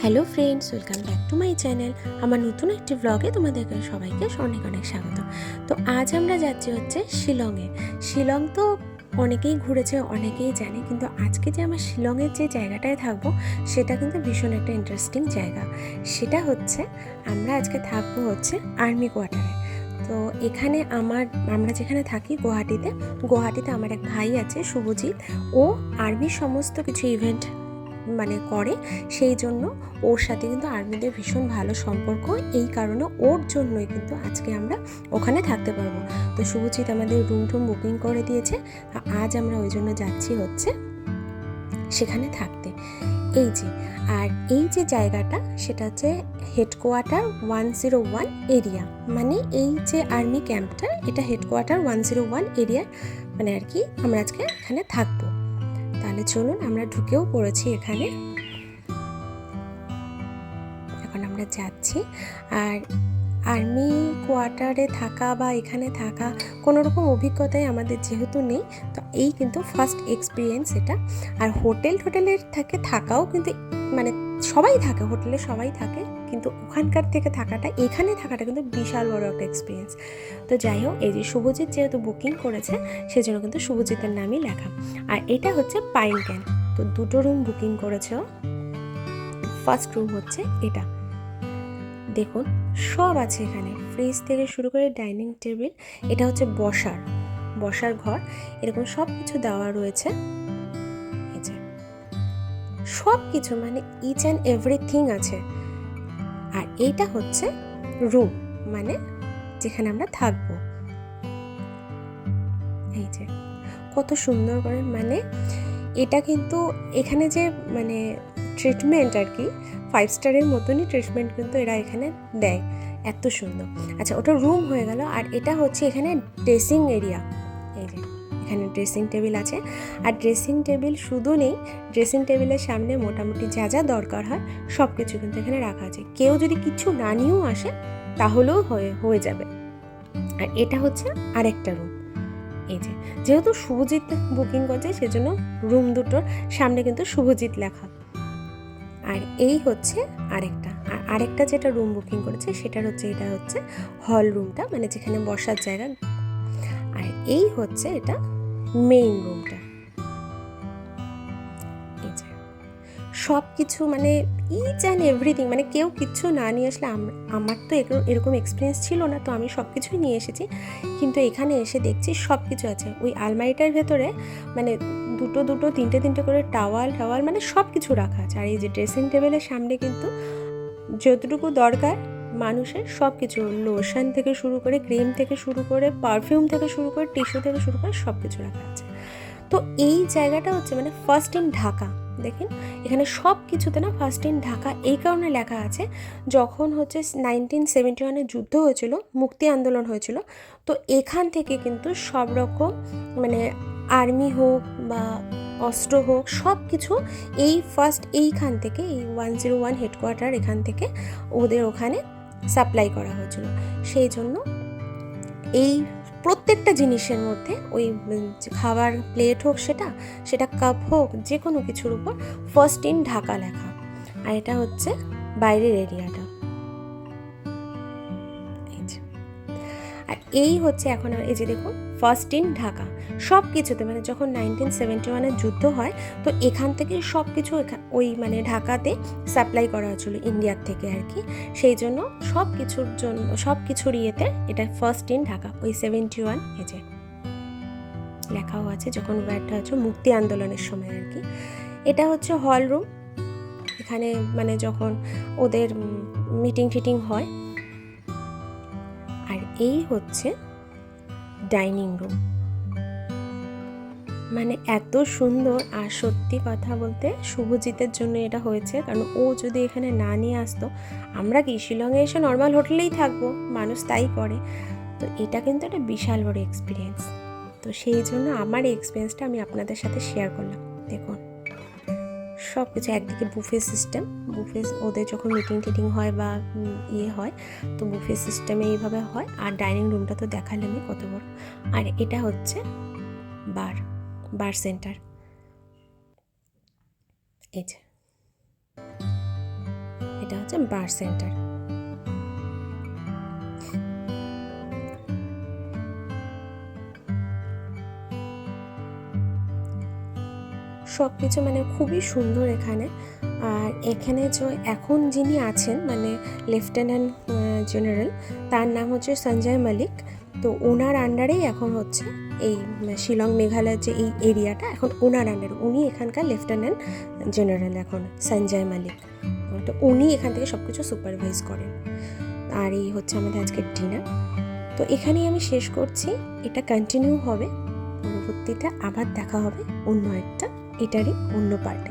Hello friends, welcome back to my channel. আমার নতুন একটি ব্লগে তোমাদেরকে সবাইকে অনেক অনেক স্বাগত। তো আজ আমরা যাচ্ছি হচ্ছে শিলংয়ে। শিলং তো অনেকেই ঘুরেছে, অনেকেই জানে, কিন্তু আজকে যে আমার শিলংয়ের যে জায়গাটায় থাকবো সেটা কিন্তু ভীষণ একটা ইন্টারেস্টিং জায়গা। সেটা হচ্ছে আমরা আজকে থাকবো হচ্ছে আর্মি কোয়ার্টারে। তো এখানে আমরা যেখানে থাকি গুয়াহাটিতে আমার এক ভাই আছে শুভজিৎ। ও আর্মির সমস্ত কিছু ইভেন্ট করে, সেই জন্য ওর সাথে কিন্তু আর্মিদের ভীষণ ভালো সম্পর্ক। এই কারণে ওর জন্যই কিন্তু আজকে আমরা ওখানে থাকতে পারবো। তো শুভজিৎ আমাদের রুম বুকিং করে দিয়েছে। আজ আমরা ওই জন্য যাচ্ছি হচ্ছে সেখানে থাকতে। আর এই যে জায়গাটা সেটা হচ্ছে হেডকোয়ার্টার 101 এরিয়া, মানে এই যে আর্মি ক্যাম্পটা, এটা হেডকোয়ার্টার 101 এরিয়া আর কি আমরা আজকে এখানে থাকবো। তাহলে চলুন, আমরা ঢুকেও পড়েছি এখানে, এখন আমরা যাচ্ছি। আর আর্মি কোয়ার্টারে থাকা বা এখানে থাকা কোনো রকম অভিজ্ঞতাই আমাদের যেহেতু নেই, তো এই কিন্তু ফার্স্ট এক্সপিরিয়েন্স এটা। আর হোটেলের থাকাও কিন্তু সবাই থাকে, হোটেলে সবাই থাকে, কিন্তু ওখানকার থেকে এখানে থাকাটা কিন্তু বিশাল বড় একটা এক্সপিরিয়েন্স। তো যাই হোক, এই যে শুভজিৎ যেহেতু বুকিং করেছে সেজন্য কিন্তু শুভজিতের নামই লেখা। আর এটা হচ্ছে পাইন ক্যাম্প। তো দুটো রুম বুকিং করেছে। ফার্স্ট রুম হচ্ছে এটা, দেখুন সব আছে এখানে, ফ্রিজ থেকে শুরু করে ডাইনিং টেবিল, এটা হচ্ছে বসার ঘর, এরকম সব কিছু দেওয়া রয়েছে। এই যে সব কিছু ইচ অ্যান্ড এভরিথিং আছে। আর এইটা হচ্ছে রুম, যেখানে আমরা থাকবো। এই যে কত সুন্দর করে, এটা কিন্তু এখানে যে ট্রিটমেন্ট আর কি, 5 স্টারের মতনই ট্রিটমেন্ট কিন্তু এরা এখানে দেয়, এত সুন্দর। আচ্ছা, ওটা রুম হয়ে গেল। আর এটা হচ্ছে এখানে ড্রেসিং এরিয়া। এই যে এখানে ড্রেসিং টেবিল আছে। আর ড্রেসিং টেবিল শুধু নেই, ড্রেসিং টেবিলের সামনে মোটামুটি যা যা দরকার হয় সব কিছু কিন্তু এখানে রাখা আছে। কেউ যদি কিছু না নিয়েও আসে তাহলেও হয়ে যাবে। আর এটা হচ্ছে আরেকটা রুম। এই যে যেহেতু শুভজিৎ বুকিং করছে সেজন্য রুম দুটোর সামনে কিন্তু শুভজিৎ লেখা। আর এই হচ্ছে আরেকটা যেটা রুম বুকিং করেছে সেটার হচ্ছে, এটা হচ্ছে হল রুমটা, যেখানে বসার জায়গা। আর এই হচ্ছে এটা মেইন রুমটা। এই যে সব কিছু ইচ অ্যান্ড এভরিথিং, কেউ কিচ্ছু না নিয়ে আসলে, আমার তো এরকম এক্সপিরিয়েন্স ছিল না, তো আমি সব কিছুই নিয়ে এসেছি। কিন্তু এখানে এসে দেখছি সব কিছু আছে। ওই আলমারিটার ভেতরে দুটো তিনটে করে টাওয়াল সব কিছু রাখা আছে। আর এই যে ড্রেসিং টেবিলের সামনে কিন্তু যতটুকু দরকার মানুষের সব কিছু, লোশন থেকে শুরু করে, ক্রিম থেকে শুরু করে, পারফিউম থেকে শুরু করে, টিস্যু থেকে শুরু করে সব কিছু রাখা আছে। তো এই জায়গাটা হচ্ছে ফার্স্ট ইন ঢাকা। দেখেন এখানে সব কিছুতে না ফার্স্ট ইন ঢাকা এই কারণে লেখা আছে, যখন হচ্ছে 1971 যুদ্ধ হয়েছিল, মুক্তি আন্দোলন হয়েছিল, তো এখান থেকে কিন্তু সব রকম আর্মি হোক বা অস্ত্র হোক, সব কিছু এইখান থেকে, এই 101 হেডকোয়ার্টার এখান থেকে ওদের ওখানে সাপ্লাই করা হয়েছিল। সেই জন্য এই প্রত্যেকটা জিনিসের মধ্যে ওই খাবার প্লেট হোক, সেটা কাপ হোক, যে কোনো কিছুর উপর ফার্স্ট ইন ঢাকা লেখা। আর এটা হচ্ছে বাইরের এরিয়াটা। আর এই হচ্ছে এখন, এই যে দেখুন ফার্স্ট ইন ঢাকা সব কিছুতে, যখন 1971 যুদ্ধ হয়, তো এখান থেকে সব কিছু ওই ঢাকাতে সাপ্লাই করা হয়েছিল ইন্ডিয়ার থেকে আর কি। সেই জন্য সব কিছুর ইয়েতে এটা ফার্স্ট ইন ঢাকা, ওই 71 এই যে লেখাও আছে, যখন ব্যাটটা হচ্ছে মুক্তি আন্দোলনের সময় আর কি। এটা হচ্ছে হল রুম, এখানে যখন ওদের মিটিং হয়। আর এই হচ্ছে ডাইনিং রুম, এত সুন্দর। আর সত্যি কথা বলতে শুভজিতের জন্য এটা হয়েছে, কারণ ও যদি এখানে না নিয়ে আসতো, আমরা কি শিলংয়ে এসে নর্মাল হোটেলেই থাকবো, মানুষ তাই করে। তো এটা কিন্তু একটা বিশাল বড় এক্সপিরিয়েন্স। তো সেই জন্য আমার এই এক্সপিরিয়েন্সটা আমি আপনাদের সাথে শেয়ার করলাম। দেখুন সব কিছু, একদিকে বুফে সিস্টেম, ওদের যখন মিটিং হয় বা হয়, তো বুফে সিস্টেমে এইভাবে হয়। আর ডাইনিং রুমটা তো দেখালামই কত বড়। আর এটা হচ্ছে বার সেন্টার। এই যে এটা হচ্ছে বার সেন্টার। সব কিছু মানে খুবই সুন্দর এখানে। আর এখানে যে এখন যিনি আছেন মানে লেফটেন্যান্ট জেনারেল, তার নাম হচ্ছে সঞ্জয় মালিক। তো ওনার আন্ডারেই এখন হচ্ছে এই শিলং মেঘালয়ের যে এই এরিয়াটা এখন ওনার আন্ডারে, উনি এখানকার লেফটেন্যান্ট জেনারেল এখন সঞ্জয় মালিক। তো উনি এখান থেকে সব কিছু সুপারভাইজ করেন। আর এই হচ্ছে আমাদের আজকের ডিনার। তো এখানেই আমি শেষ করছি, এটা কন্টিনিউ হবে, পরবর্তীতে আবার দেখা হবে অন্য একটা এটারই অন্য পার্টে।